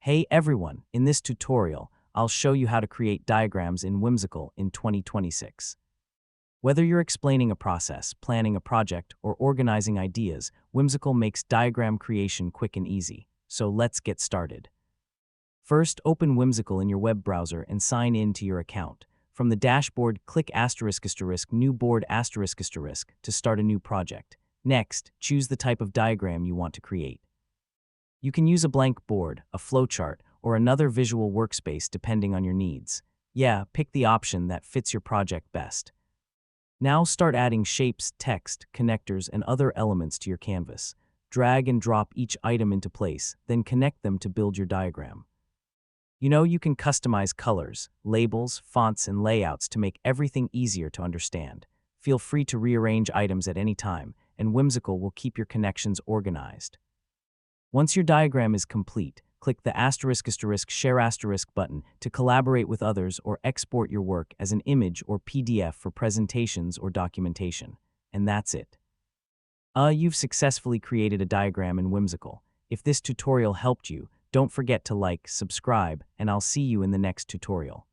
Hey everyone, in this tutorial, I'll show you how to create diagrams in Whimsical in 2026. Whether you're explaining a process, planning a project, or organizing ideas, Whimsical makes diagram creation quick and easy. So let's get started. First, open Whimsical in your web browser and sign in to your account. From the dashboard, click *** new board ** to start a new project. Next, choose the type of diagram you want to create. You can use a blank board, a flowchart, or another visual workspace depending on your needs. Yeah, pick the option that fits your project best. Now start adding shapes, text, connectors, and other elements to your canvas. Drag and drop each item into place, then connect them to build your diagram. You can customize colors, labels, fonts, and layouts to make everything easier to understand. Feel free to rearrange items at any time, and Whimsical will keep your connections organized. Once your diagram is complete, click the **share* button to collaborate with others or export your work as an image or PDF for presentations or documentation. And that's it. You've successfully created a diagram in Whimsical. If this tutorial helped you, don't forget to like, subscribe, and I'll see you in the next tutorial.